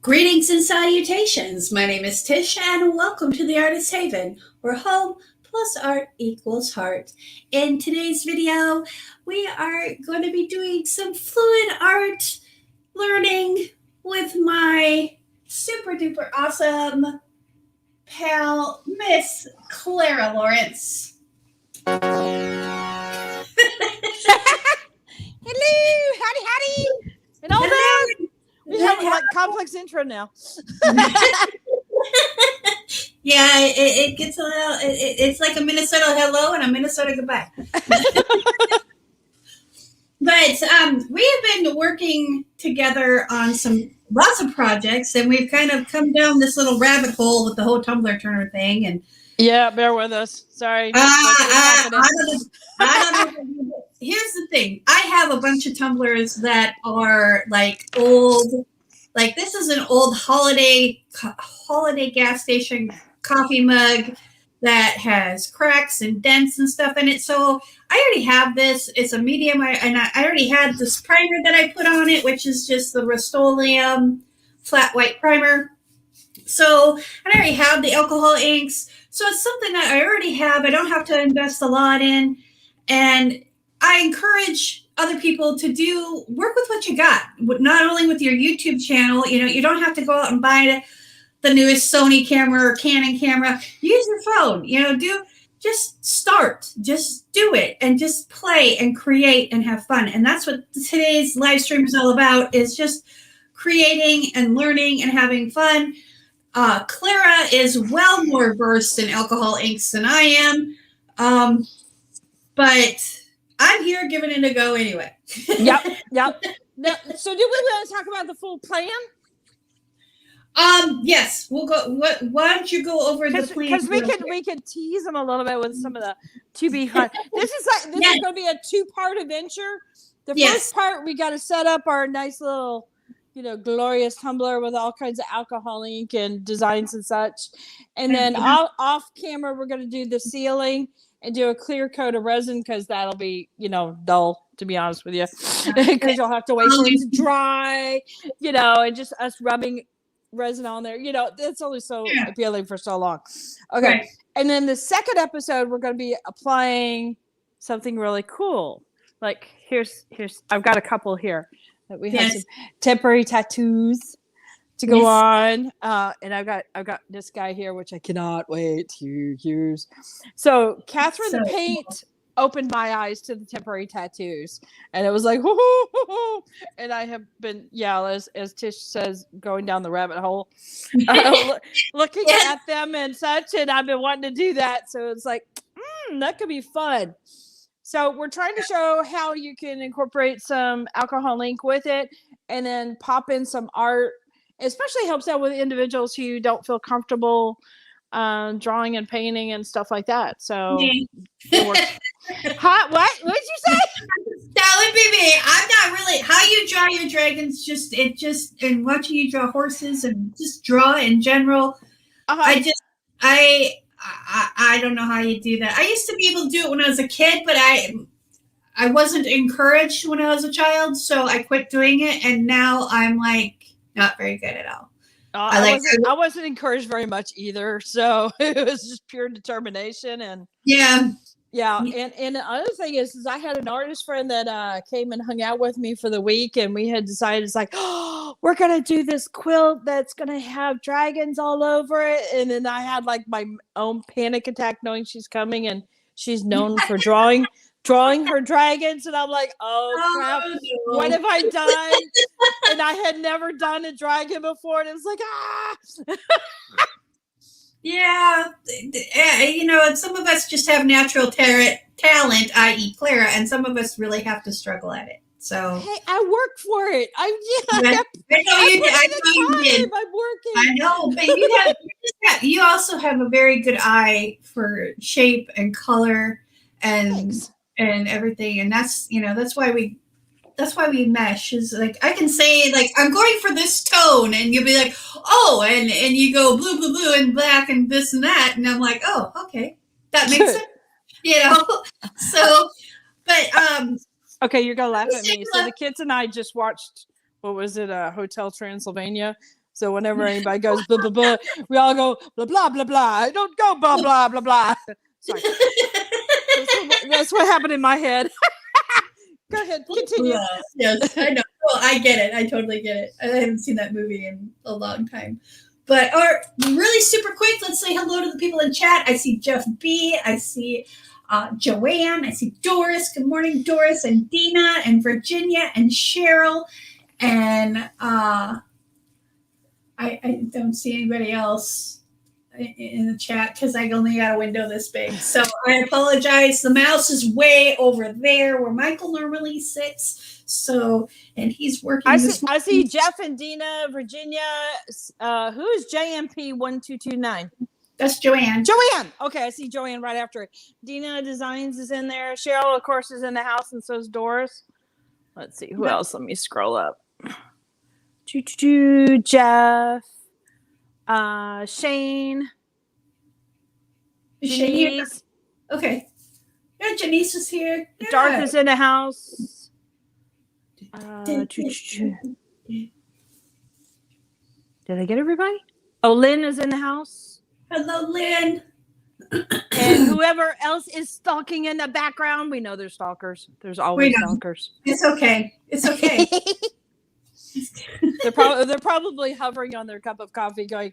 Greetings and salutations. My name is Tish, and welcome to the Artist Haven, where home plus art equals heart. In today's video, we are going to be doing some fluid art learning with my super duper awesome pal, Miss Clara Lawrence. Hello, howdy. And all that. We have like complex intro now. Yeah, it gets a little. It's like a Minnesota hello and a Minnesota goodbye. But we have been working together on lots of projects, and we've kind of come down this little rabbit hole with the whole tumbler turner thing. And yeah, bear with us. Sorry. I don't know. Here's the thing: I have a bunch of tumblers that are like old. Like this is an old holiday gas station coffee mug that has cracks and dents and stuff in it. So I already have this. It's a medium, and I already had this primer that I put on it, which is just the Rust-Oleum flat white primer. So I already have the alcohol inks. So it's something that I already have. I don't have to invest a lot in. And I encourage other people to work with what you got, not only with your YouTube channel. You don't have to go out and buy the newest Sony camera or Canon camera. Use your phone. Just start, just do it, and just play and create and have fun. And that's what today's live stream is all about: is just creating and learning and having fun. Clara is well more versed in alcohol inks than I am, but I'm here giving it a go anyway. Yep. Now, so do we want to talk about the full plan? Yes, we'll go. Why don't you go over the plan? Because we could tease them a little bit with some of the to be fun. This is going to be a 2-part adventure. The first part, we got to set up our nice little, glorious tumbler with all kinds of alcohol ink and designs and such. And then off camera, we're going to do the ceiling and do a clear coat of resin, because that'll be, dull, to be honest with you, because you'll have to wait for it to dry, and just us rubbing resin on there. It's only so appealing for so long. Okay. Right. And then the second episode, we're going to be applying something really cool. Like here's I've got a couple here that we have some temporary tattoos to go on. And I've got this guy here, which I cannot wait to use. So Catherine the Paint opened my eyes to the temporary tattoos, and it was like, and I have been, as Tish says, going down the rabbit hole, looking at them and such, and I've been wanting to do that. So it's like, that could be fun. So we're trying to show how you can incorporate some alcohol ink with it, and then pop in some art. Especially helps out with individuals who don't feel comfortable drawing and painting and stuff like that. So, what did you say? That would be me. I'm not really how you draw your dragons. And watching you draw horses and just draw in general. I don't know how you do that. I used to be able to do it when I was a kid, but I wasn't encouraged when I was a child, so I quit doing it, and now I'm like not very good at all. I wasn't encouraged very much either, so it was just pure determination. And and the other thing is I had an artist friend that came and hung out with me for the week, and we had decided, it's like, oh, we're gonna do this quilt that's gonna have dragons all over it. And then I had like my own panic attack knowing she's coming, and she's known for drawing her dragons, and I'm like, oh crap, what have I done? And I had never done a dragon before, and it was like, and some of us just have natural talent, i.e. Clara, and some of us really have to struggle at it. So hey, I work for it. I know you did. I'm working. I know, but you also have a very good eye for shape and color and everything, and that's why we mesh. Is like I can say, like, I'm going for this tone, and you'll be like, oh, and you go blue, blue, blue, and black, and this and that, and I'm like, oh, okay, that makes sense. So, but okay, you're gonna laugh at me. So the kids and I just watched, what was it, Hotel Transylvania, So whenever anybody goes blah blah blah, we all go blah blah blah blah. I don't go blah blah blah blah. Sorry, that's what happened in my head. Go ahead, continue. Yes, I know. Oh, I get it. I totally get it. I haven't seen that movie in a long time. But really super quick, let's say hello to the people in chat. I see Jeff B. I see Joanne. I see Doris. Good morning, Doris, and Dina, and Virginia, and Cheryl. And I don't see anybody else in the chat because I only got a window this big. So I apologize. The mouse is way over there where Michael normally sits. So, and he's working. I see Jeff and Dina, Virginia. Who is JMP1229? That's Joanne. Joanne. Okay, I see Joanne right after it. Dina Designs is in there. Cheryl, of course, is in the house, and so is Doris. Let's see. Who else? Let me scroll up. Jeff. Shane. Janice. Okay. Yeah, Janice is here. Yeah. Darth is in the house. Did I get everybody? Oh, Lynn is in the house. Hello, Lynn. And whoever else is stalking in the background, we know there's stalkers. There's always stalkers. It's okay. It's okay. They're probably hovering on their cup of coffee, going,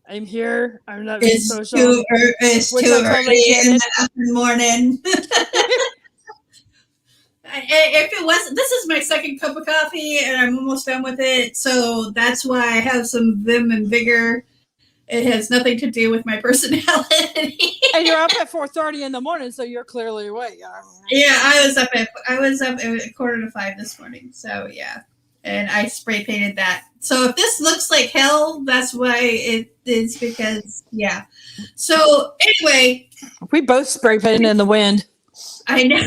"I'm here. I'm not being social." It's too early in the morning. If it wasn't, this is my second cup of coffee, and I'm almost done with it. So that's why I have some vim and vigor. It has nothing to do with my personality. And you're up at 4:30 in the morning, so you're clearly awake. Yeah, I was up at 4:45 this morning. So yeah, and I spray painted that. So if this looks like hell, that's why it is, because yeah. So anyway, we both spray painted in the wind. I know.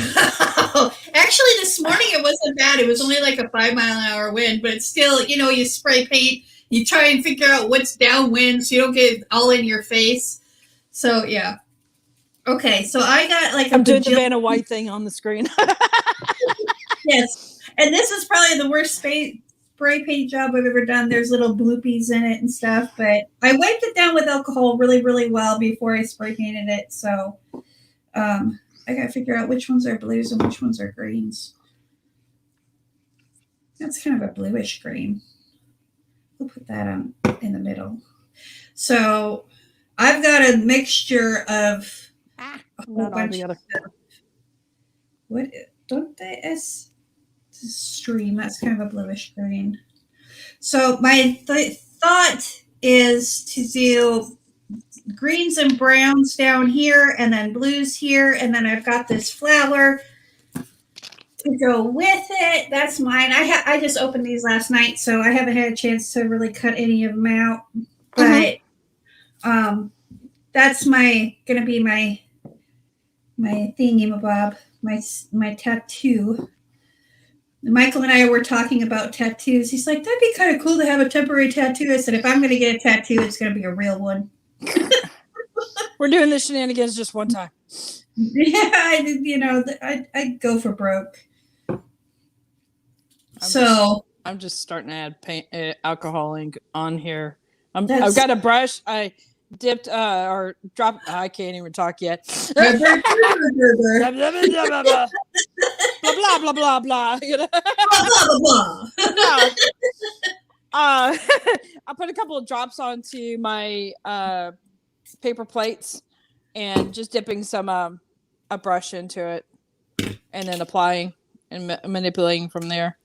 Actually, this morning it wasn't bad. It was only like a 5-mile-an-hour wind, but it's still, you spray paint. You try and figure out what's downwind so you don't get all in your face. So yeah. Okay, so I got like I'm doing the Vanna White thing on the screen. Yes, and this is probably the worst spray paint job I've ever done. There's little bloopies in it and stuff, but I wiped it down with alcohol really, really well before I spray painted it. So I got to figure out which ones are blues and which ones are greens. That's kind of a bluish green. We'll put that on in the middle. So I've got a mixture of a whole bunch of stuff. What don't they stream? That's kind of a bluish green. So my thought is to do greens and browns down here, and then blues here, and then I've got this flower to go with it. That's mine. I just opened these last night, so I haven't had a chance to really cut any of them out. But that's gonna be my thingamabob, my tattoo. Michael and I were talking about tattoos. He's like, that'd be kind of cool to have a temporary tattoo. I said, if I'm going to get a tattoo, it's going to be a real one. We're doing the shenanigans just one time. Yeah, I'd go for broke. I'm just starting to add paint, alcohol ink on here. I've got a brush. I dipped or dropped. I can't even talk yet. Blah blah blah blah. You know? Blah blah blah. I put a couple of drops onto my paper plates and just dipping some a brush into it, and then applying and manipulating from there.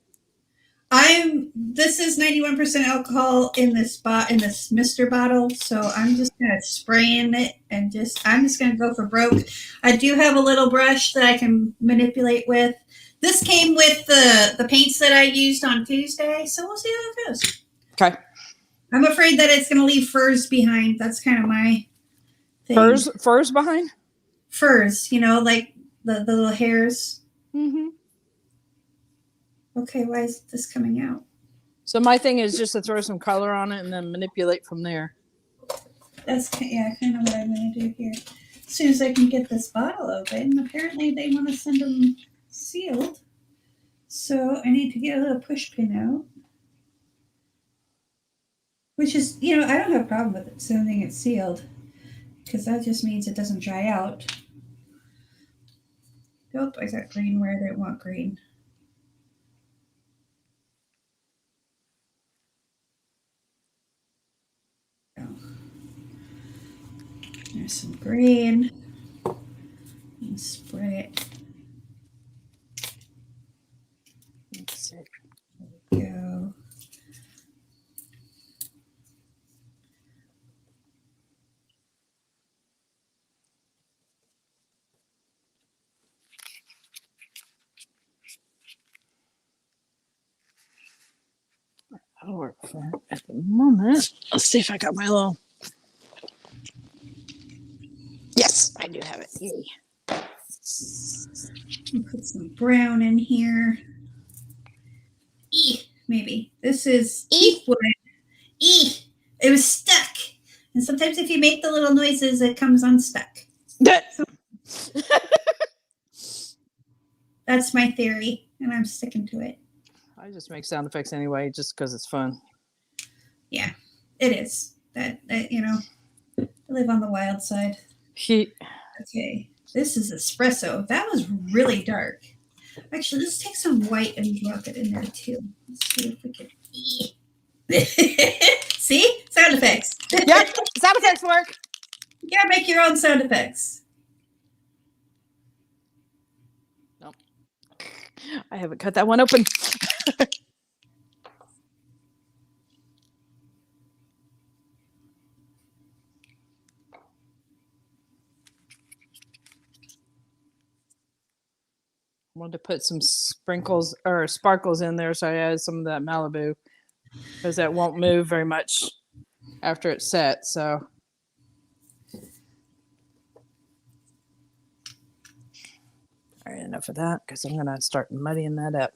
This is 91% alcohol in this Mr. bottle, so I'm just gonna spray in it and I'm just gonna go for broke. I do have a little brush that I can manipulate with. This came with the paints that I used on Tuesday, so we'll see how it goes. Okay. I'm afraid that it's gonna leave furs behind. That's kind of my thing. Furs behind? Furs, like the little hairs. Mm-hmm. Okay, why is this coming out? So my thing is just to throw some color on it and then manipulate from there. That's kind of what I'm going to do here. As soon as I can get this bottle open, apparently they want to send them sealed. So I need to get a little push pin out. Which is, you know, I don't have a problem with it, sending it sealed, because that just means it doesn't dry out. Oh, I got green where I didn't want green. Oh. There's some green. And spray it. There we go. That'll work for at the moment. Let's see if I got my little. Yes, I do have it. Yay. Put some brown in here. Maybe. This is teak wood. It was stuck. And sometimes if you make the little noises, it comes unstuck. So, that's my theory, and I'm sticking to it. I just make sound effects anyway, just because it's fun. Yeah, it is. That you know, I live on the wild side. Okay, this is espresso. That was really dark. Actually, let's take some white and drop it in there too. Let's see if we can. See? Sound effects. Yep, sound effects work. You gotta make your own sound effects. Nope. I haven't cut that one open. I wanted to put some sprinkles or sparkles in there, so I added some of that Malibu because that won't move very much after it's set. So, all right, enough of that because I'm gonna start muddying that up.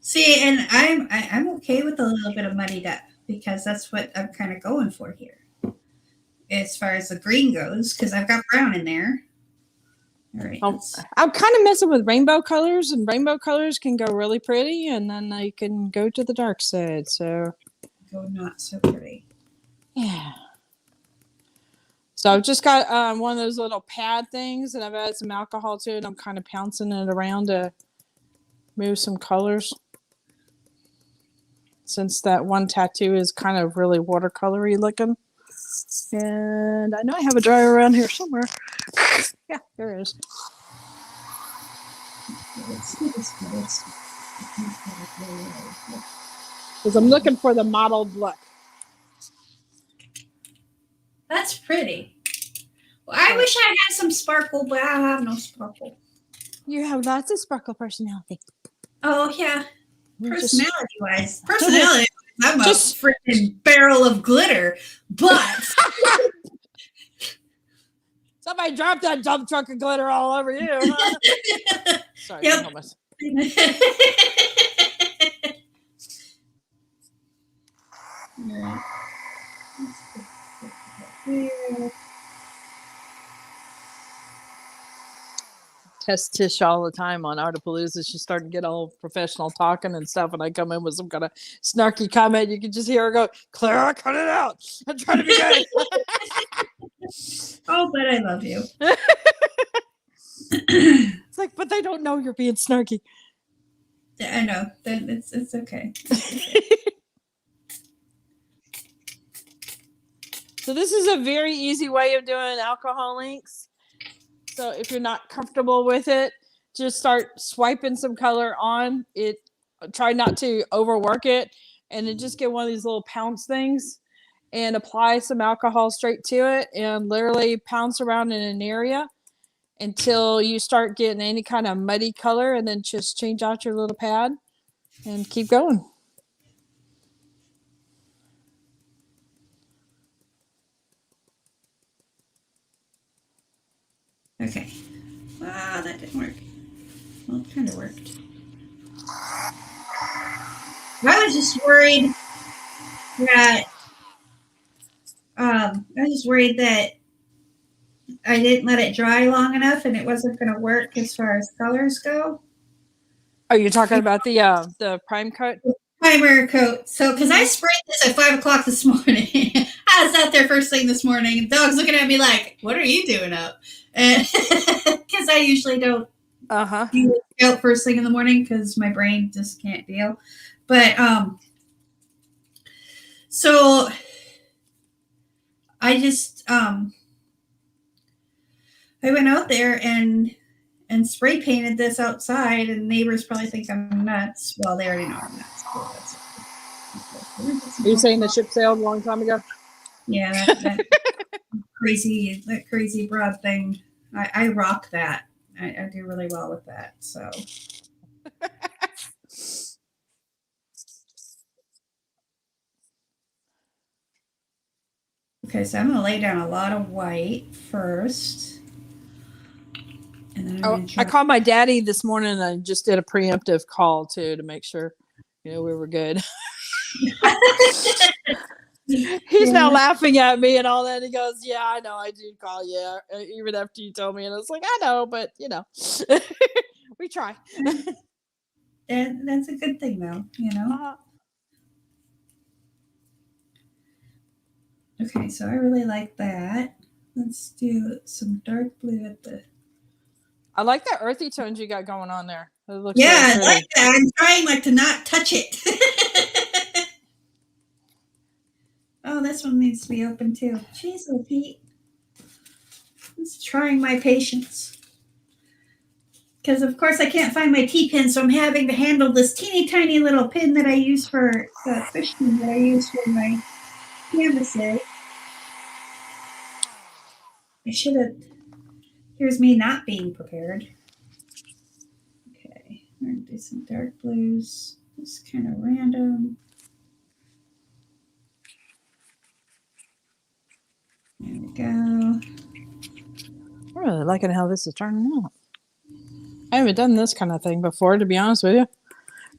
See, and I'm okay with a little bit of muddied up because that's what I'm kind of going for here. As far as the green goes, because I've got brown in there. All right. I'm kind of messing with rainbow colors, and rainbow colors can go really pretty, and then they can go to the dark side. So go not so pretty. Yeah. So I've just got one of those little pad things, and I've added some alcohol to it. I'm kind of pouncing it around to move some colors. Since that one tattoo is kind of really watercolory looking. And I know I have a dryer around here somewhere. Yeah, there it is. Because I'm looking for the mottled look. That's pretty. Well, I wish I had some sparkle, but I have no sparkle. You have lots of sparkle personality. Oh, yeah. Personality-wise. Personality-wise, I'm a freaking barrel of glitter, but... Somebody dropped that dump truck of glitter all over you. Huh? Sorry, yep. Right. Test Tish all the time on Artapalooza. She started to get all professional talking and stuff, and I come in with some kind of snarky comment. You can just hear her go, "Clara, cut it out. I'm trying to be good." Oh, but I love you. It's like, but they don't know you're being snarky. I know. It's okay. So this is a very easy way of doing alcohol inks. So if you're not comfortable with it, just start swiping some color on it. Try not to overwork it, and then just get one of these little pounce things and apply some alcohol straight to it and literally pounce around in an area until you start getting any kind of muddy color, and then just change out your little pad and keep going. Okay. Wow, that didn't work. Well, it kind of worked. I was just worried that I didn't let it dry long enough and it wasn't going to work as far as colors go. Are you talking about the prime coat? Primer coat. So, because I sprayed this at 5 o'clock this morning. I was out there first thing this morning, and the dog's looking at me like, "What are you doing up?" Because I usually don't do it out first thing in the morning because my brain just can't deal. But so I just I went out there and spray painted this outside, and neighbors probably think I'm nuts. Well, they already know I'm nuts. Are you saying the ship sailed a long time ago? Yeah, that crazy broad thing. I rock that. I do really well with that. So. Okay, so I'm going to lay down a lot of white first. And then I called my daddy this morning and I just did a preemptive call too to make sure, we were good. He's now laughing at me and all that. He goes, "Yeah, I know. I did call you even after you told me." And I was like, "I know, but we try." And that's a good thing, though. Okay, so I really like that. Let's do some dark blue at the. I like the earthy tones you got going on there. It looks I like that. I'm trying to not touch it. Oh, this one needs to be open too. Jeez, oh Pete. It's trying my patience. Because, of course, I can't find my T-pin, so I'm having to handle this teeny tiny little pin that I use for the fish pin that I use for my canvases. I should have. Here's me not being prepared. Okay, we're going to do some dark blues. It's kind of random. There we go. I'm really liking how this is turning out. I haven't done this kind of thing before, to be honest with you.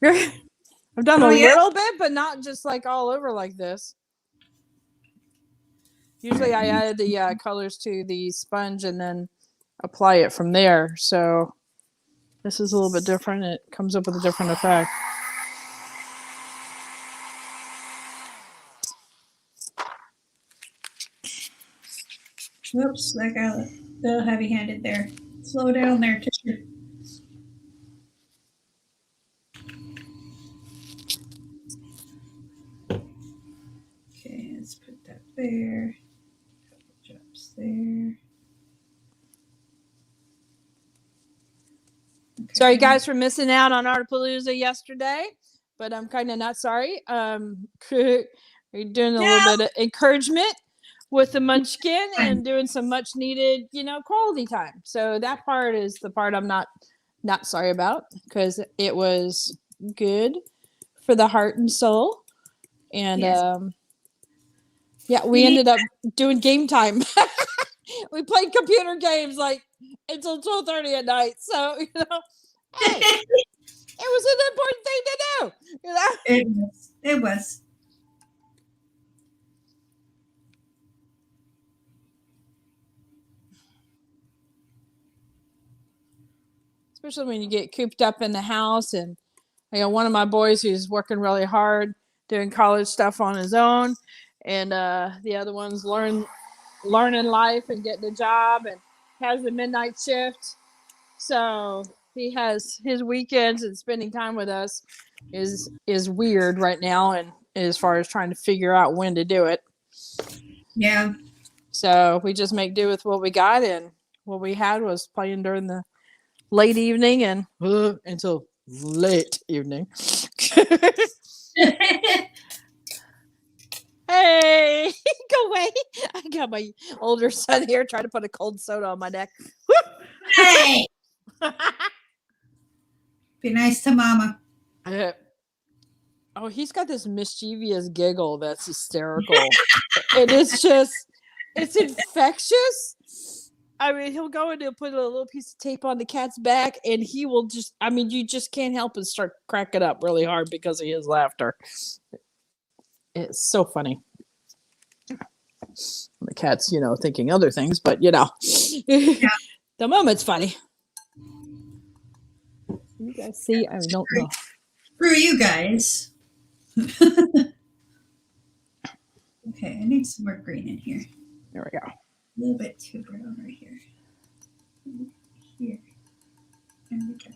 I've done a little bit, but not just like all over like this. Usually I add the colors to the sponge and then apply it from there. So this is a little bit different. It comes up with a different effect. Whoops, I got a little heavy-handed there. Slow down there, Tisha. Okay, let's put that there. Couple drops there. Okay. Sorry, guys, for missing out on Artapalooza yesterday, but I'm kind of not sorry. We're doing a little bit of encouragement with the Munchkin and doing some much needed, quality time. So that part is the part I'm not sorry about because it was good for the heart and soul. And we ended up doing game time. We played computer games like until 12:30 at night. So, hey, it was an important thing to do. It was. Especially when you get cooped up in the house. And I got one of my boys who's working really hard doing college stuff on his own. And the other one's learning life and getting a job and has the midnight shift. So he has his weekends and spending time with us is weird right now. And as far as trying to figure out when to do it. Yeah. So we just make do with what we got. And what we had was playing during the late evening and until late evening. Hey, go away. I got my older son here trying to put a cold soda on my neck. Hey. Be nice to mama. Oh, he's got this mischievous giggle that's hysterical. And it's infectious. I mean, he'll go and he'll put a little piece of tape on the cat's back and he will just, you just can't help but start cracking up really hard because of his laughter. It's so funny. The cat's, thinking other things, but the moment's funny. You guys see? I don't know. Screw you guys. Okay, I need some more green in here. There we go. A little bit too brown right here. Here. There we go.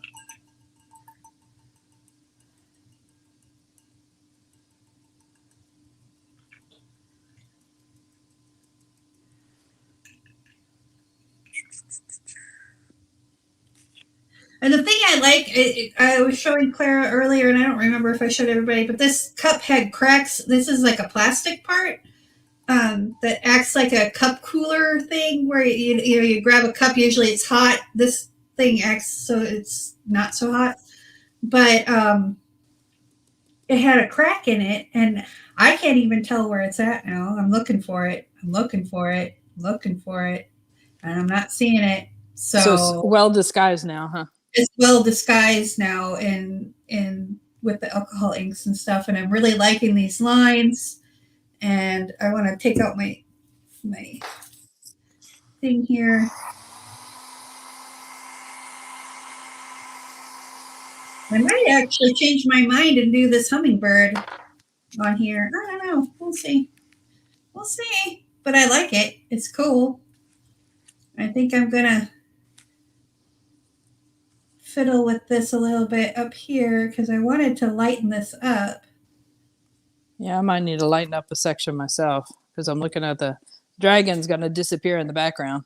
And the thing I like, I was showing Clara earlier, and I don't remember if I showed everybody, but this cup had cracks. This is like a plastic part that acts like a cup cooler thing, where you grab a cup. Usually it's hot. This thing acts so it's not so hot, but it had a crack in it, and I can't even tell where it's at now. I'm looking for it. I'm looking for it. Looking for it, and I'm not seeing it. So it's well disguised now, huh? It's well disguised now in with the alcohol inks and stuff, and I'm really liking these lines. And I want to take out my thing here. I might actually change my mind and do this hummingbird on here. I don't know. We'll see. We'll see. But I like it. It's cool. I think I'm gonna fiddle with this a little bit up here because I wanted to lighten this up. Yeah, I might need to lighten up a section myself because I'm looking at the dragon's going to disappear in the background.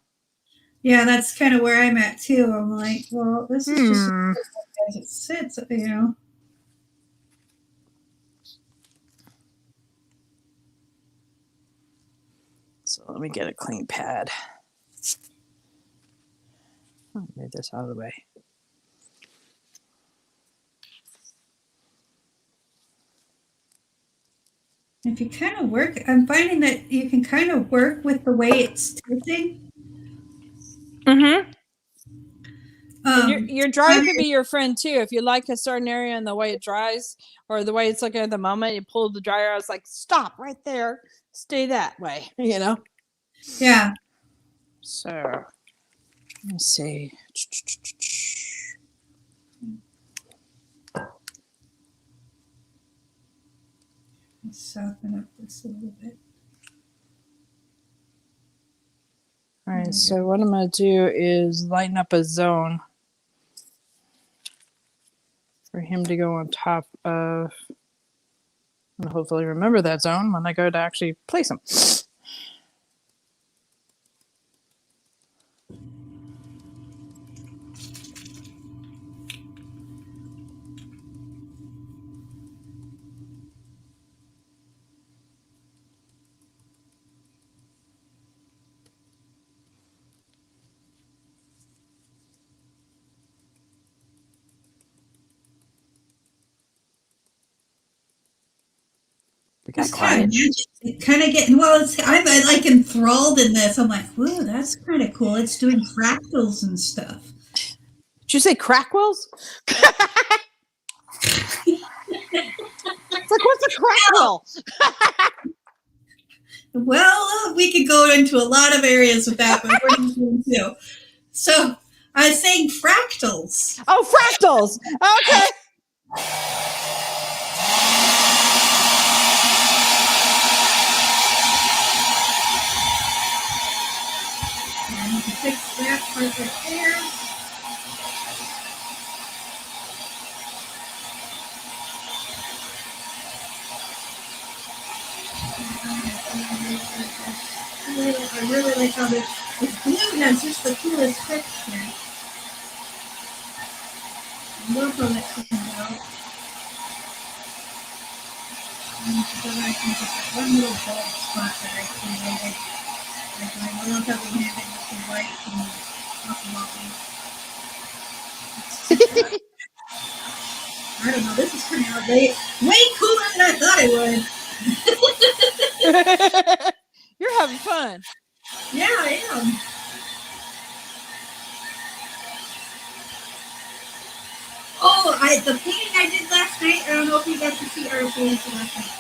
Yeah, that's kind of where I'm at too. I'm like, well, this is just as it sits, you know. So let me get a clean pad. I'll move this out of the way. If you kind of work, I'm finding that you can kind of work with the way it's tilting. Mm-hmm. Your dryer could be your friend too. If you like a certain area and the way it dries or the way it's looking at the moment, you pull the dryer out. It's like, stop right there. Stay that way, you know? Yeah. So, let's see. Let's soften up this a little bit. All right, so what I'm going to do is lighten up a zone for him to go on top of, and hopefully remember that zone when I go to actually place him. It's kind of magic. It kind of getting I'm like enthralled in this. I'm like, whoa, that's kind of cool. It's doing fractals and stuff. Did you say crackwells? It's like, what's a crackwell? Well, we could go into a lot of areas with that, but we're not going to. So I was saying fractals. Oh, fractals. Okay. Fix that part right there. I really like how this glue has just the coolest texture. I love how that comes out. And then I can just have one little bald spot that I created. Like my little double handed with the white and I don't know, this is turning out way cooler than I thought it would. You're having fun. Yeah, I am. Oh, the painting I did last night, I don't know if you got to see our painting last night.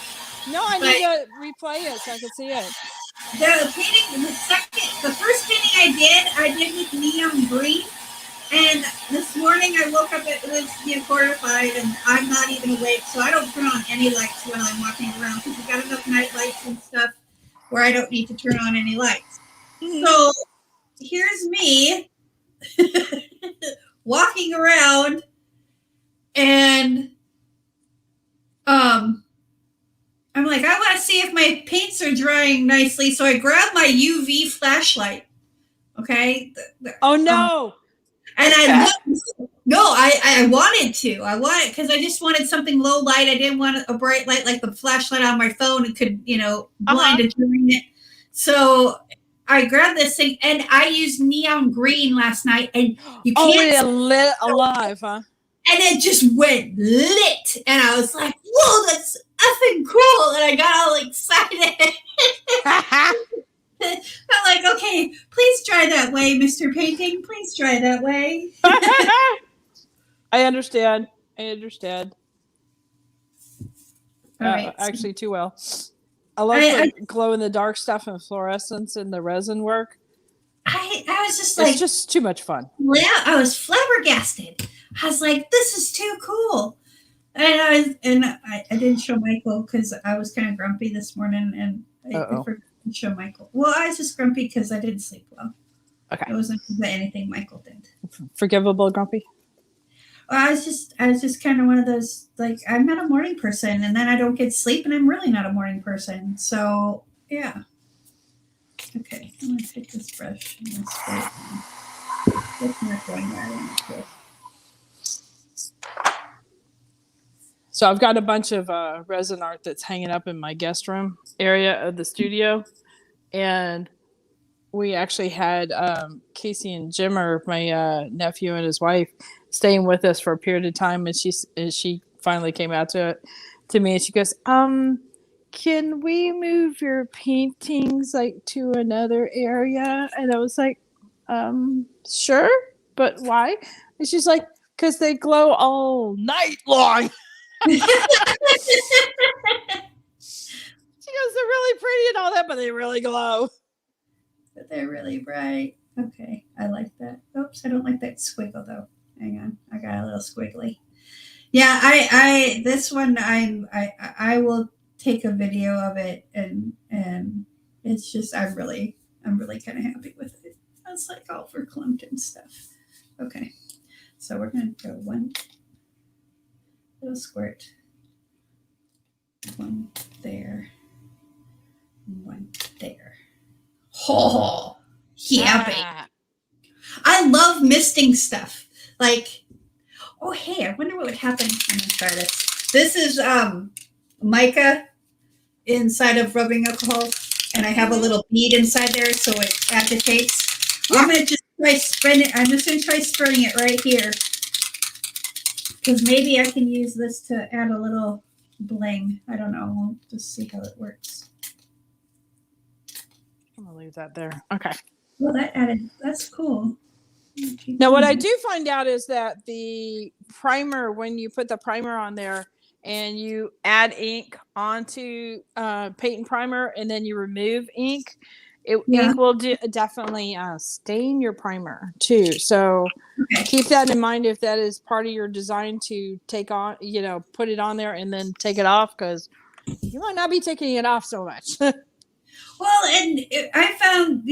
No, I need to replay it so I can see it. The painting, the first painting I did with neon green. And this morning I woke up, it was 4 to 5, and I'm not even awake, so I don't turn on any lights when I'm walking around because we've got enough night lights and stuff where I don't need to turn on any lights. Mm-hmm. So here's me walking around, and I'm like, I want to see if my paints are drying nicely, so I grab my UV flashlight. Okay. Oh no. And I looked. No, I wanted to. I wanted because I just wanted something low light. I didn't want a bright light like the flashlight on my phone. It could, blind it during it. So I grabbed this thing, and I used neon green last night, and you can't. Oh, it lit alive, huh? And it just went lit, and I was like, "Whoa, that's effing cool!" And I got all excited. I'm like, okay, please dry that way, Mr. Painting. Please dry that way. I understand. Right, actually, too well. I love glow in the dark stuff and fluorescence and the resin work. I was just like, it's just too much fun. Yeah, I was flabbergasted. I was like, this is too cool. And I didn't show Michael because I was kind of grumpy this morning, and I forgot to show Michael. Well, I was just grumpy because I didn't sleep well. Okay. It wasn't anything Michael did. Forgivable grumpy? Well, I was just kind of one of those, like, I'm not a morning person, and then I don't get sleep, and I'm really not a morning person. So, yeah. Okay, I'm going to take this brush and this spray it on. It's not going right. So I've got a bunch of resin art that's hanging up in my guest room area of the studio. And we actually had Casey and Jimmer, my nephew and his wife, staying with us for a period of time. And she finally came out to me, and she goes, can we move your paintings like to another area? And I was like, sure, but why? And she's like, because they glow all night long. She goes, they're really pretty and all that, but they really glow. But they're really bright. Okay, I like that. Oops, I don't like that squiggle though. Hang on, I got a little squiggly. Yeah, I this one I will take a video of it, and it's just I'm really kind of happy with it. It's like all verklempt and stuff. Okay, so we're gonna go one little squirt, one there, one there. Oh, yeah. I love misting stuff. Like, oh, hey, I wonder what would happen. I'm going to try this. This is mica inside of rubbing alcohol, and I have a little bead inside there so it agitates. I'm going to just try spraying it. I'm just going to try spraying it right here because maybe I can use this to add a little bling. I don't know. We'll just see how it works. I'm gonna leave that there. Okay. Well, that's cool. Now, what I do find out is that the primer, when you put the primer on there and you add ink onto paint and primer, and then you remove ink, ink will definitely stain your primer too. So keep that in mind if that is part of your design to take on, put it on there and then take it off, because you might not be taking it off so much. Well, and I found,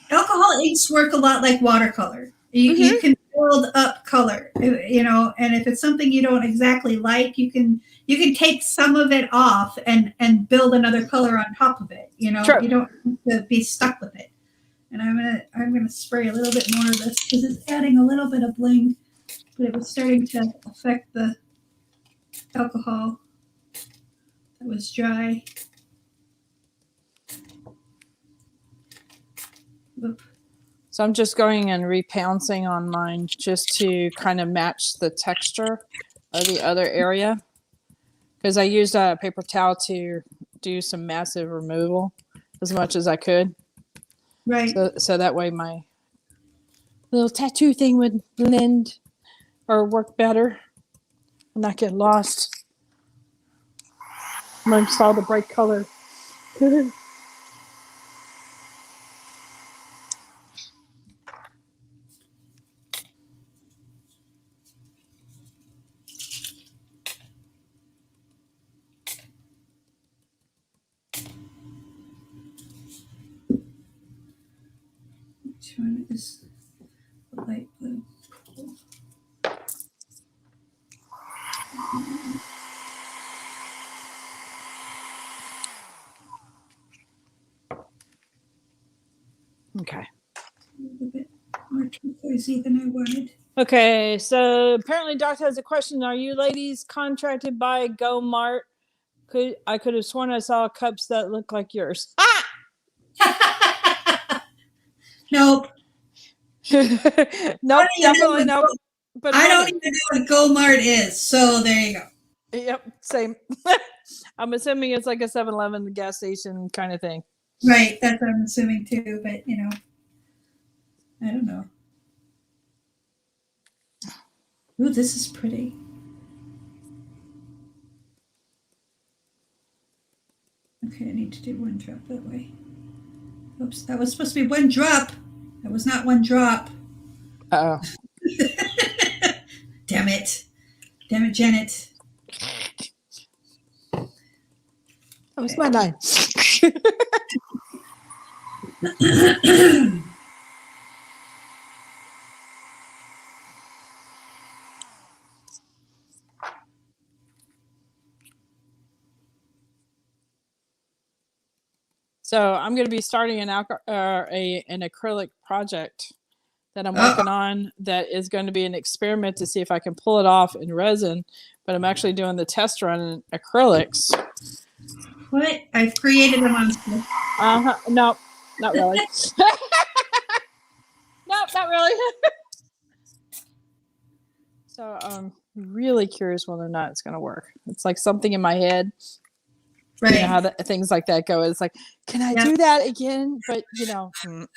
alcohol inks work a lot like watercolor. You can build up color, and if it's something you don't exactly like, you can take some of it off and build another color on top of it. Sure. You don't have to be stuck with it. And I'm gonna spray a little bit more of this because it's adding a little bit of bling, but it was starting to affect the alcohol that was dry. So I'm just going and repouncing on mine just to kind of match the texture of the other area, because I used a paper towel to do some massive removal as much as I could. Right. So that way my little tattoo thing would blend or work better and not get lost amongst all the bright color. Which one is the light blue? Okay. A little bit more turquoisey than I wanted. Okay, so apparently Doctor has a question. Are you ladies contracted by Go Mart? I could have sworn I saw cups that look like yours. Nope. Nope, definitely nope. But I don't even know what Go Mart is, so there you go. Yep, same. I'm assuming it's like a 7-Eleven gas station kind of thing. Right, that's what I'm assuming too, but you know, I don't know. Ooh, this is pretty. Okay, I need to do one drop that way. Oops, that was supposed to be one drop. That was not one drop. Oh. Damn it. Damn it, Janet. That was my line. So I'm going to be starting an acrylic project that I'm working on that is going to be an experiment to see if I can pull it off in resin, but I'm actually doing the test run in acrylics. What? I've created a monster. No, not really. No, not really. So I'm really curious whether or not it's going to work. It's like something in my head. Right. You know how things like that go. It's like, can I do that again? But, All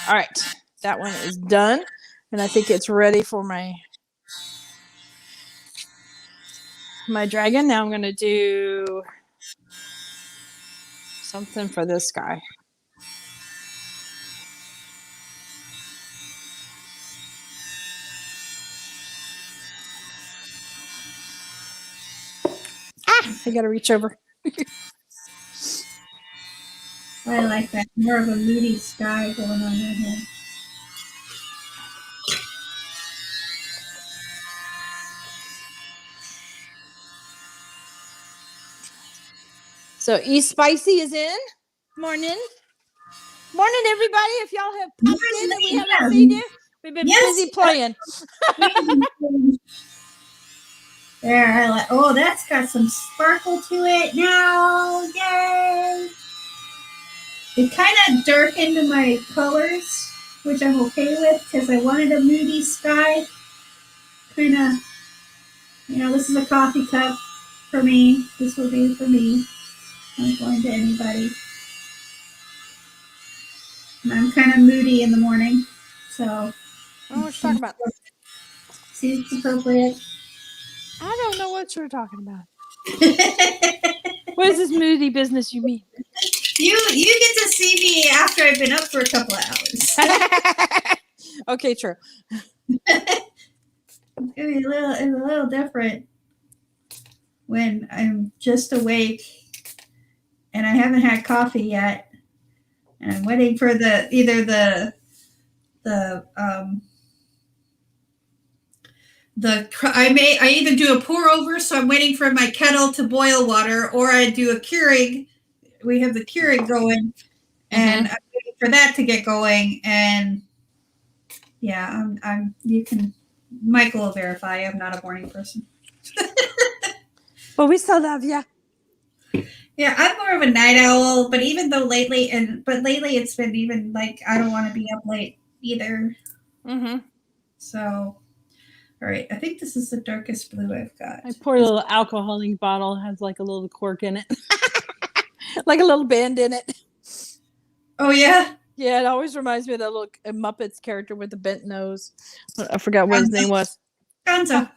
right. That one is done. And I think it's ready for my dragon. Now I'm going to do something for this guy. I got to reach over. I like that. More of a moody sky going on in here. So East Spicy is in. Morning. Morning, everybody. If y'all have popped in and we haven't seen you, we've been busy playing. There, I like. Oh, that's got some sparkle to it now. Yay! It kind of darkened my colors, which I'm okay with because I wanted a moody sky. Kind of, this is a coffee cup for me. This will be for me. I'm not going to anybody. And I'm kind of moody in the morning, so. Oh, what you talking about? Seems appropriate. I don't know what you're talking about. What is this moody business you mean? You get to see me after I've been up for a couple of hours. Okay, true. It's a little different when I'm just awake and I haven't had coffee yet, and I'm waiting for I either do a pour over, so I'm waiting for my kettle to boil water, or I do a Keurig. We have the Keurig going, and I'm waiting for that to get going. And yeah, Michael will verify I'm not a morning person. Well, we still love you. Yeah, I'm more of a night owl, but lately it's been even like I don't want to be up late either. So, all right, I think this is the darkest blue I've got. My poor little alcoholic bottle has like a little cork in it, like a little band in it. Oh yeah. Yeah, it always reminds me of that little Muppets character with the bent nose. I forgot what his name was. Gonzo.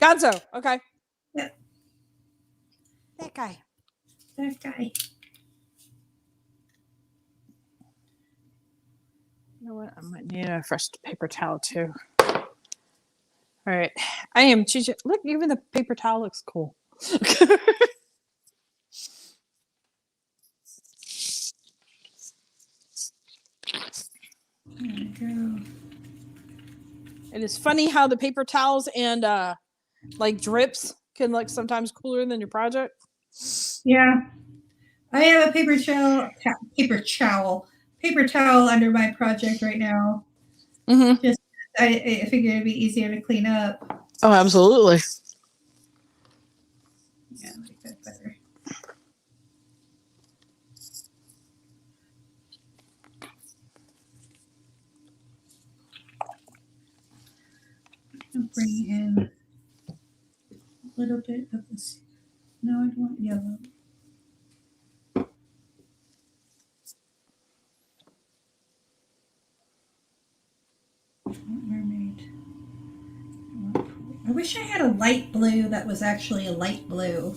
Gonzo. Okay. Yep. That guy. That guy. You know what? I might need a fresh paper towel too. All right. I am choosing. Look, even the paper towel looks cool. It is funny how the paper towels and like drips can look sometimes cooler than your project. Yeah. I have a paper towel under my project right now. Mm-hmm. Just I figured it'd be easier to clean up. Oh, absolutely. Yeah, make that better. I'll bring in a little bit of this. No, I don't want yellow. Mermaid. I wish I had a light blue that was actually a light blue.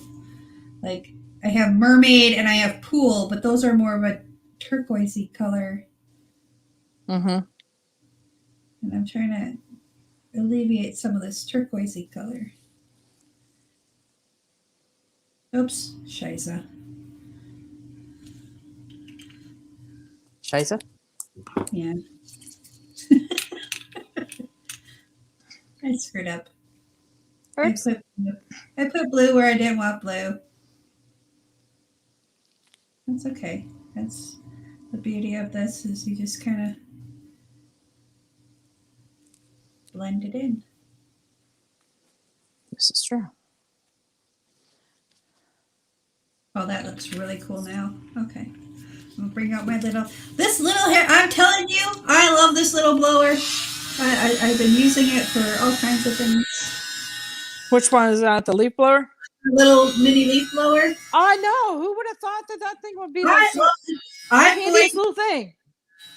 Like I have mermaid and I have pool, but those are more of a turquoisey color. Mm-hmm. And I'm trying to alleviate some of this turquoisey color. Oops, Shiza. Shiza? Yeah. I screwed up. I put blue where I didn't want blue. That's okay. That's the beauty of this is you just kind of blend it in. This is true. Oh, that looks really cool now. Okay. I'm gonna bring out my this little hair. I'm telling you, I love this little blower. I've been using it for all kinds of things. Which one is that? The leaf blower? A little mini leaf blower. I know. Who would have thought that thing would be like handiest little thing?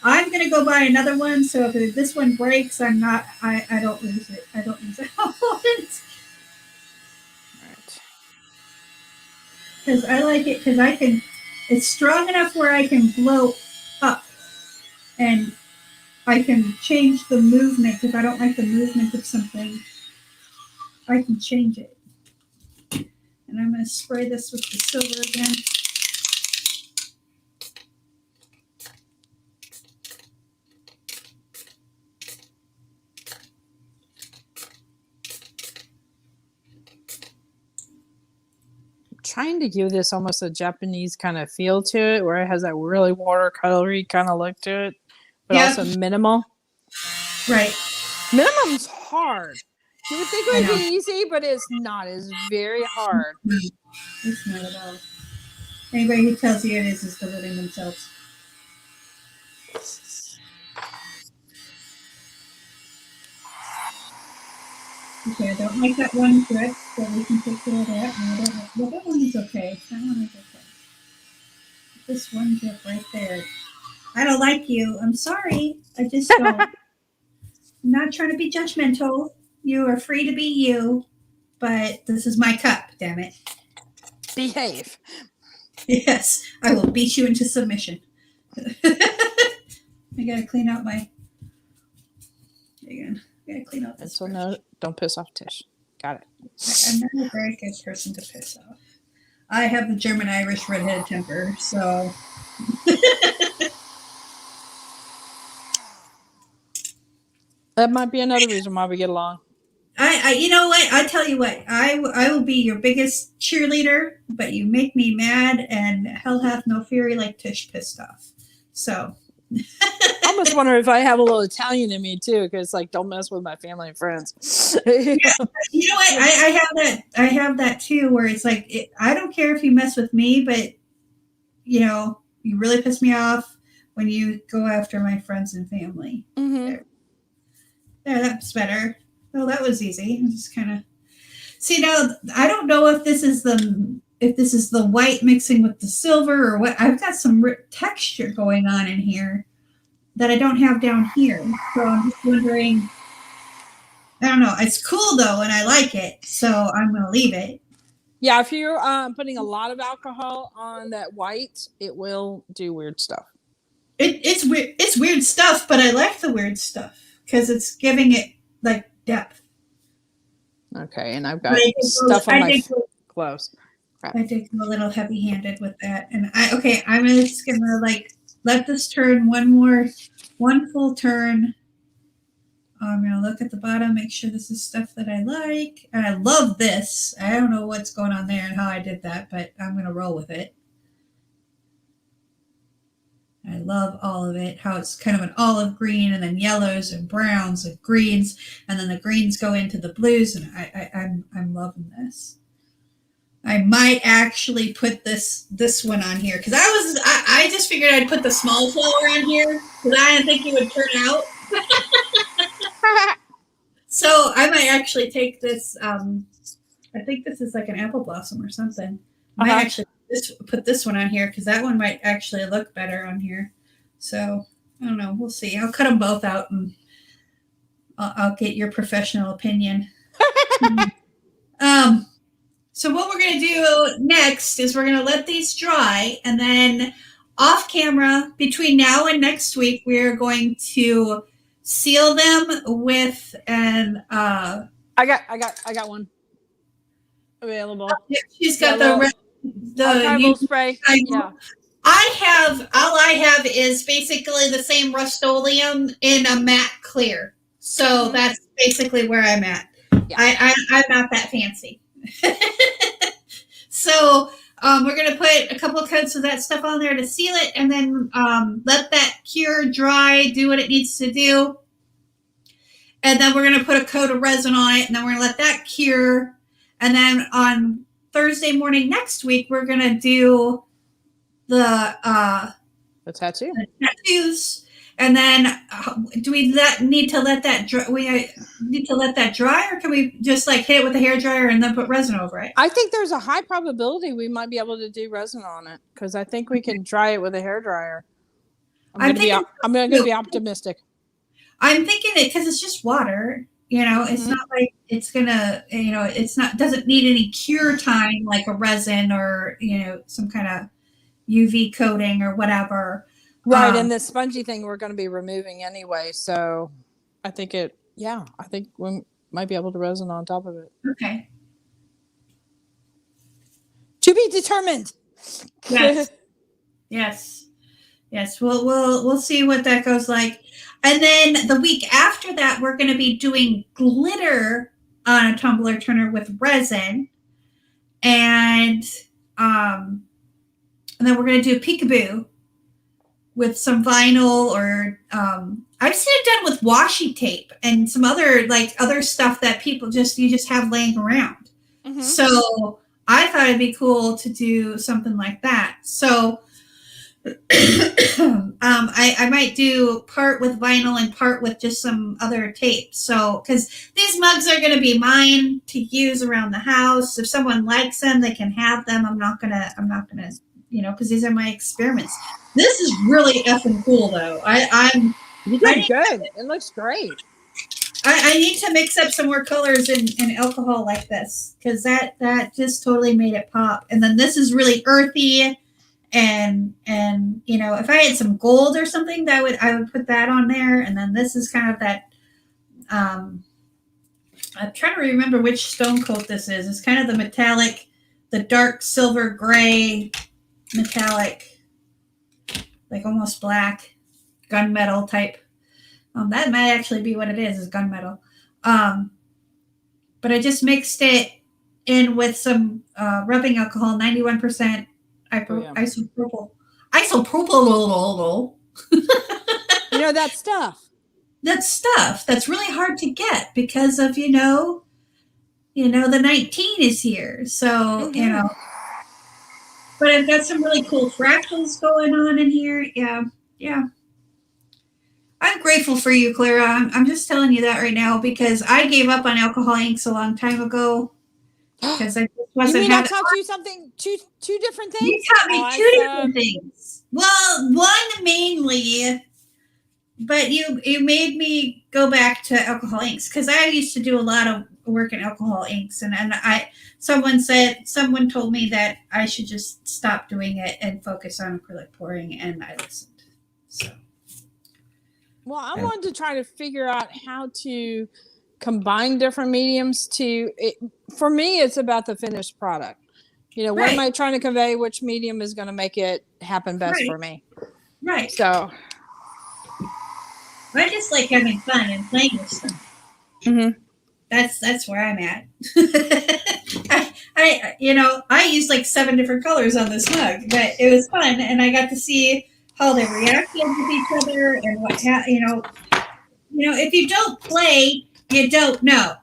I'm gonna go buy another one. So if this one breaks, I don't lose it. I don't use it. Because I like it because it's strong enough where I can blow up and I can change the movement. If I don't like the movement of something, I can change it. And I'm going to spray this with the silver again. Trying to give this almost a Japanese kind of feel to it, where it has that really watercolory kind of look to it, but also minimal. Right. Minimum's hard. You would think it would be easy, but it's not. It's very hard. It's not at all. Anybody who tells you it is deluding themselves. Okay, I don't like that one drip, so we can take care of that. No, I don't like, well, that one is okay. That one is okay. This one drip right there. I don't like you. I'm sorry. I just don't. I'm not trying to be judgmental. You are free to be you, but this is my cup, damn it. Behave. Yes, I will beat you into submission. I gotta clean out my. Again, I gotta clean out this. So no, don't piss off Tish. Got it. I'm not a very good person to piss off. I have the German Irish redhead temper, so. That might be another reason why we get along. You know what? I tell you what. I will be your biggest cheerleader, but you make me mad, and hell hath no fury like Tish pissed off. So. I almost wonder if I have a little Italian in me too, because like, don't mess with my family and friends. Yeah, you know what? I have that. I have that too, where it's like I don't care if you mess with me, but you know, you really piss me off when you go after my friends and family. Mm-hmm. There, that's better. Oh, that was easy. I just kind of see now. I don't know if this is the white mixing with the silver or what. I've got some texture going on in here that I don't have down here. So I'm just wondering. I don't know. It's cool though, and I like it, so I'm going to leave it. Yeah, if you're putting a lot of alcohol on that white, it will do weird stuff. It's weird. It's weird stuff, but I like the weird stuff because it's giving it like depth. Okay, and I've got stuff on my clothes. I did go a little heavy-handed with that, and I'm just gonna like let this turn one full turn I'm going to look at the bottom, make sure this is stuff that I like. And I love this. I don't know what's going on there and how I did that, but I'm going to roll with it. I love all of it, how it's kind of an olive green and then yellows and browns and greens, and then the greens go into the blues, and I'm loving this. I might actually put this one on here because I just figured I'd put the small flower on here because I didn't think it would turn out. So I might actually take this. I think this is like an apple blossom or something. I might actually put this one on here because that one might actually look better on here. So I don't know. We'll see. I'll cut them both out and I'll get your professional opinion. So what we're going to do next is we're going to let these dry, and then off camera between now and next week, we're going to seal them with an I got one available. She's got the archival spray. Yeah. All I have is basically the same Rust-Oleum in a matte clear. So that's basically where I'm at. Yeah. I'm not that fancy. So we're going to put a couple of coats of that stuff on there to seal it, and then let that cure, dry, do what it needs to do. And then we're going to put a coat of resin on it, and then we're going to let that cure. And then on Thursday morning next week, we're going to do the tattoo. The tattoos. And then do we need to let that dry? We need to let that dry, or can we just like hit it with a hair dryer and then put resin over it? I think there's a high probability we might be able to do resin on it because I think we can dry it with a hair dryer. I'm going to be optimistic. I'm thinking it because it's just water. You know, it's not like it's gonna. You know, doesn't need any cure time like a resin or some kind of UV coating or whatever. Right, and the spongy thing we're going to be removing anyway, so I think I think we might be able to resin on top of it. Okay. To be determined. Yes. Yes. We'll see what that goes like, and then the week after that, we're going to be doing glitter on a tumbler turner with resin, and then we're going to do peekaboo with some vinyl, or I've seen it done with washi tape and some other stuff that you just have laying around. Mm-hmm. So I thought it'd be cool to do something like that. So I might do part with vinyl and part with just some other tape. So because these mugs are going to be mine to use around the house. If someone likes them, they can have them. I'm not gonna because these are my experiments. This is really effing cool, though. You did good. It looks great. I need to mix up some more colors in alcohol like this because that just totally made it pop. And then this is really earthy, and if I had some gold or something, I would put that on there. And then this is kind of that. I'm trying to remember which stone coat this is. It's kind of the metallic, the dark silver gray metallic. Like almost black, gunmetal type. That might actually be what it is gunmetal. But I just mixed it in with some rubbing alcohol, 91% isopropyl. Isopropyl. That stuff. That stuff that's really hard to get because of the 19 is here. So But I've got some really cool fractals going on in here. Yeah. I'm grateful for you, Clara. I'm just telling you that right now because I gave up on alcohol inks a long time ago because I just wasn't. You mean I taught you something? Two different things? You taught me two different things. Well, one mainly, but you made me go back to alcohol inks because I used to do a lot of work in alcohol inks, and someone told me that I should just stop doing it and focus on acrylic pouring, and I listened. So, well, I wanted to try to figure out how to combine different mediums. For me, it's about the finished product. What am I trying to convey? Which medium is going to make it happen best for me? Right. So, I just like having fun and playing with stuff. Mm-hmm. That's where I'm at. I used like 7 different colors on this mug, but it was fun, and I got to see how they reacted with each other and if you don't play, you don't know.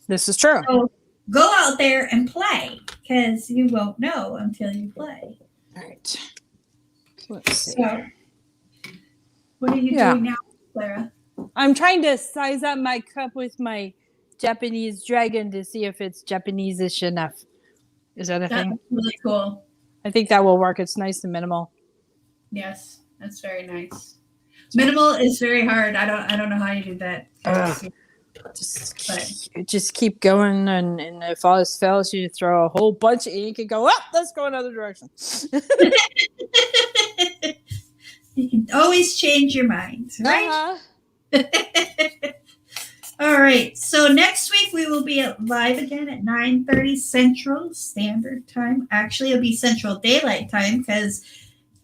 This is true. So go out there and play, because you won't know until you play. All right. Let's see. So, what are you doing now, Clara? I'm trying to size up my cup with my Japanese dragon to see if it's Japanese-ish enough. Is that a thing? That's really cool. I think that will work. It's nice and minimal. Yes, that's very nice. Minimal is very hard. I don't know how you do that. Just keep going, and if all else fails, you throw a whole bunch of ink and go, let's go another direction. You can always change your mind, right? All right. So next week we will be live again at 9:30 Central Standard Time. Actually, it'll be Central Daylight Time because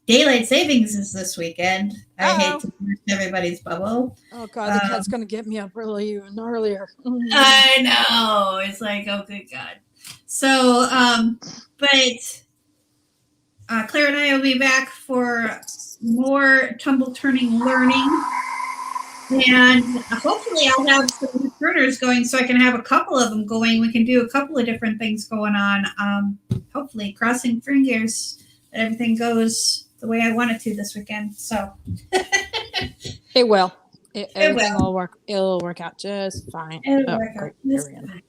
Daylight Savings is this weekend. I hate to burst everybody's bubble. Oh God, the cat's gonna get me up earlier. I know. It's like, oh good God. So, but Claire and I will be back for more tumble turning learning. And hopefully I'll have some turners going so I can have a couple of them going. We can do a couple of different things going on. Hopefully crossing fingers that everything goes the way I want it to this weekend. So it will. Everything will work. It'll work out just fine. It'll work out just fine.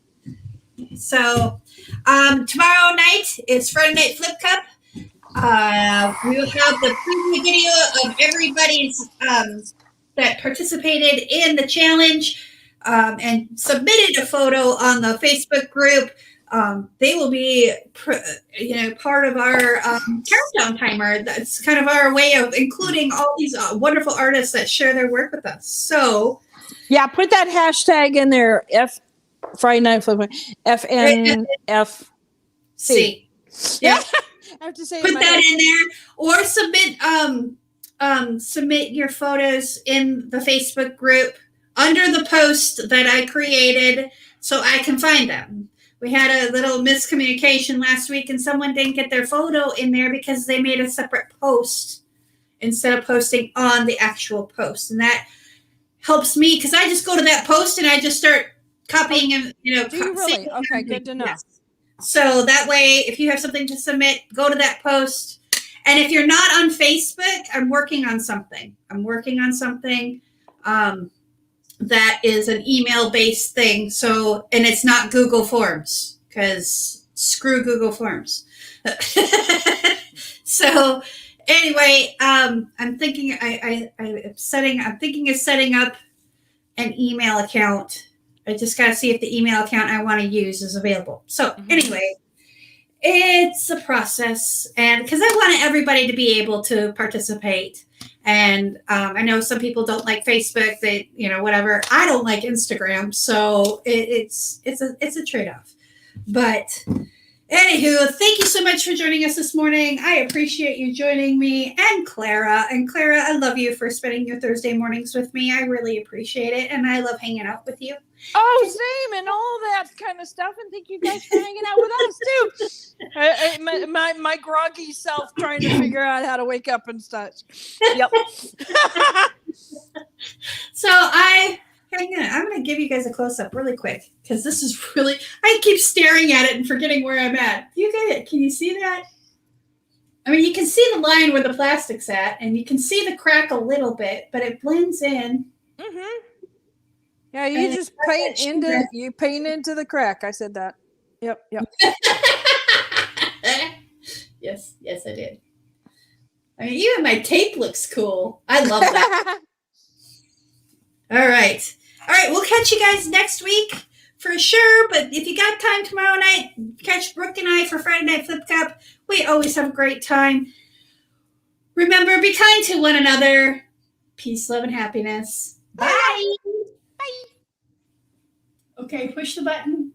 So tomorrow night is Friday Night Flip Cup. We will have the preview video of everybody's that participated in the challenge and submitted a photo on the Facebook group. They will be, part of our countdown timer. That's kind of our way of including all these wonderful artists that share their work with us. So, yeah, put that hashtag in there. Friday Night Flip FNFC. Yeah, I have to say. Put that in there, or submit your photos in the Facebook group under the post that I created so I can find them. We had a little miscommunication last week and someone didn't get their photo in there because they made a separate post instead of posting on the actual post. And that helps me because I just go to that post and I just start copying and, Do you really? Okay, good to know. Yes. So that way, if you have something to submit, go to that post. And if you're not on Facebook, I'm working on something. That is an email-based thing. So, and it's not Google Forms because screw Google Forms. So, anyway, I'm thinking I'm thinking of setting up an email account. I just got to see if the email account I want to use is available. So, anyway. It's a process, and because I want everybody to be able to participate. And I know some people don't like Facebook, they, whatever. I don't like Instagram, so it's a trade-off. But anywho, thank you so much for joining us this morning. I appreciate you joining me and Clara. And Clara, I love you for spending your Thursday mornings with me. I really appreciate it, and I love hanging out with you. Oh, same, and all that kind of stuff. And thank you guys for hanging out with us too. My groggy self trying to figure out how to wake up and such. Yep. So I'm going to give you guys a close up really quick because this is really. I keep staring at it and forgetting where I'm at. You get it? Can you see that? I mean, you can see the line where the plastic's at, and you can see the crack a little bit, but it blends in. Mm-hmm. Yeah, you just paint into the crack. I said that. Yep. Yes, I did. I mean, even my tape looks cool. I love that. All right. We'll catch you guys next week for sure. But if you got time tomorrow night, catch Brooke and I for Friday Night Flip Cup. We always have a great time. Remember, be kind to one another. Peace, love, and happiness. Bye. Bye. Okay, push the button.